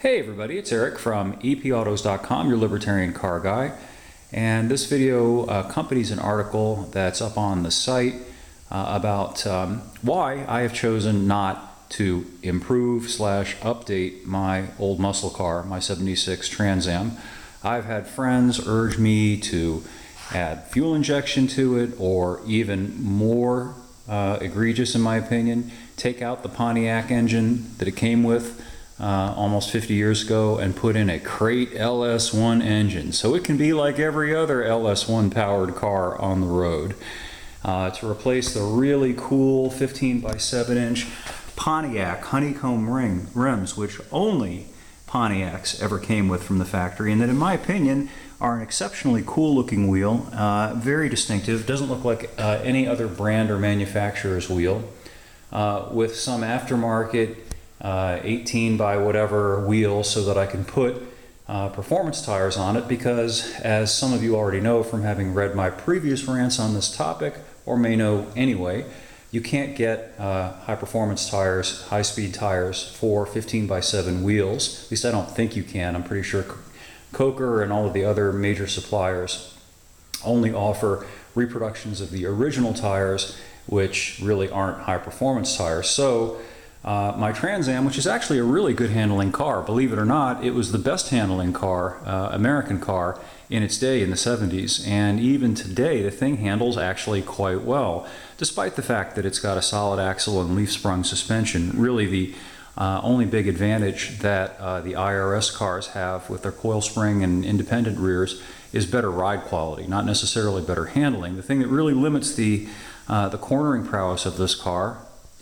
Hey everybody, it's Eric from epautos.com, your libertarian car guy. And this video accompanies an article that's up on the site about why I have chosen not to improve slash update my old muscle car, my 76 Trans Am. I've had friends urge me to add fuel injection to it, or even more egregious in my opinion, take out the Pontiac engine that it came with almost 50 years ago and put in a crate LS1 engine so it can be like every other LS1 powered car on the road, to replace the really cool 15 by 7 inch Pontiac honeycomb rims, which only Pontiacs ever came with from the factory, and that in my opinion are an exceptionally cool looking wheel, very distinctive, doesn't look like any other brand or manufacturer's wheel, with some aftermarket 18 by whatever wheel so that I can put performance tires on it, because as some of you already know from having read my previous rants on this topic, or may know anyway, you can't get high performance tires, high speed tires for 15 by 7 wheels. At least I don't think you can. I'm pretty sure Coker and all of the other major suppliers only offer reproductions of the original tires, which really aren't high performance tires. So my Trans Am, which is actually a really good handling car, believe it or not, it was the best handling car, American car, in its day in the 70s, and even today the thing handles actually quite well, despite the fact that it's got a solid axle and leaf sprung suspension. Really the only big advantage that the IRS cars have with their coil spring and independent rears is better ride quality, not necessarily better handling. The thing that really limits the cornering prowess of this car,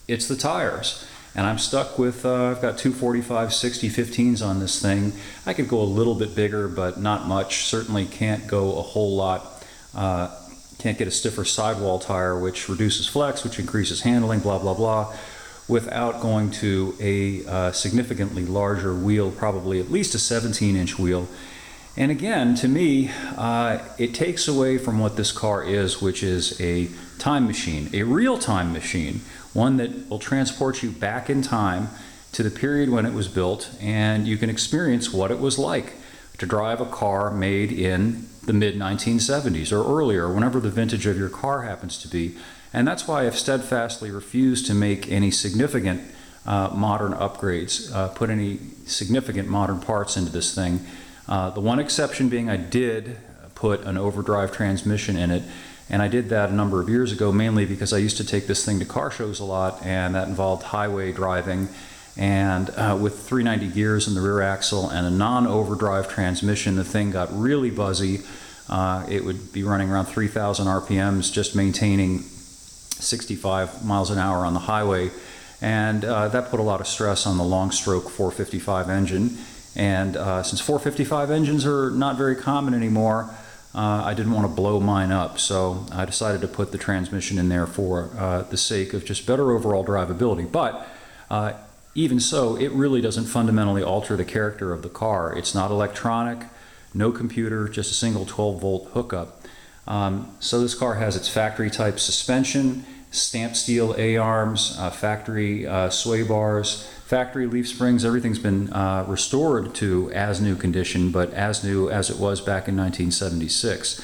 it's the tires. And I'm stuck with, I've got 245 60/15s on this thing. I could go a little bit bigger, but not much. Certainly can't go a whole lot. Can't get a stiffer sidewall tire, which reduces flex, which increases handling, blah, blah, blah, without going to a significantly larger wheel, probably at least a 17-inch wheel. And again, to me, it takes away from what this car is, which is a time machine, a real time machine, one that will transport you back in time to the period when it was built, and you can experience what it was like to drive a car made in the mid-1970s or earlier, whenever the vintage of your car happens to be. And that's why I've steadfastly refused to make any significant modern upgrades, put any significant modern parts into this thing. The one exception being I did put an overdrive transmission in it, and I did that a number of years ago, mainly because I used to take this thing to car shows a lot, and that involved highway driving. And with 390 gears in the rear axle and a non-overdrive transmission, the thing got really buzzy. It would be running around 3,000 RPMs, just maintaining 65 miles an hour on the highway. And that put a lot of stress on the long stroke 455 engine. And since 455 engines are not very common anymore, I didn't want to blow mine up, so I decided to put the transmission in there for the sake of just better overall drivability. But even so, it really doesn't fundamentally alter the character of the car. It's not electronic, no computer, just a single 12-volt hookup. So this car has its factory type suspension, stamped steel A-arms, factory sway bars, factory leaf springs. Everything's been restored to as new condition, but as new as it was back in 1976.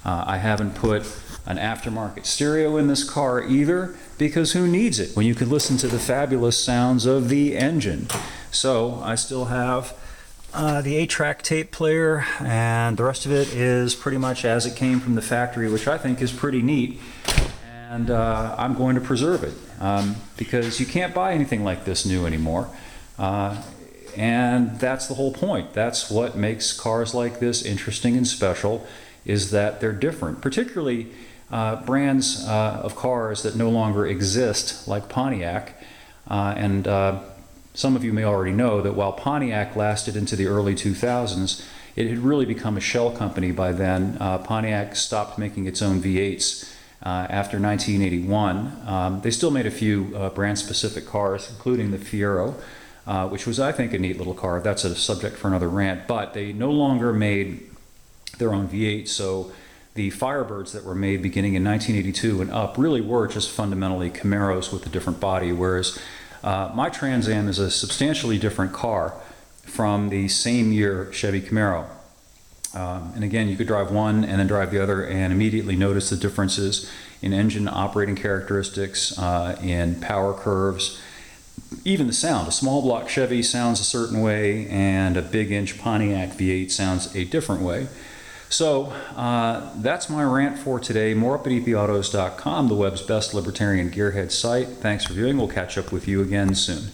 I haven't put an aftermarket stereo in this car either, because who needs it when you can listen to the fabulous sounds of the engine? So I still have the 8-track tape player, and the rest of it is pretty much as it came from the factory, which I think is pretty neat. And I'm going to preserve it, because you can't buy anything like this new anymore. And that's the whole point. That's what makes cars like this interesting and special, is that they're different. Particularly brands of cars that no longer exist, like Pontiac. And some of you may already know that while Pontiac lasted into the early 2000s, it had really become a shell company by then. Pontiac stopped making its own V8s. After 1981. They still made a few brand-specific cars, including the Fiero, which was, I think, a neat little car. That's a subject for another rant. But they no longer made their own V8, so the Firebirds that were made beginning in 1982 and up really were just fundamentally Camaros with a different body, whereas my Trans Am is a substantially different car. from the same year Chevy Camaro. And again, you could drive one and then drive the other and immediately notice the differences in engine operating characteristics, in power curves, even the sound. A small block Chevy sounds a certain way and a big inch Pontiac V8 sounds a different way. So that's my rant for today. More up at epautos.com, the web's best libertarian gearhead site. Thanks for viewing. We'll catch up with you again soon.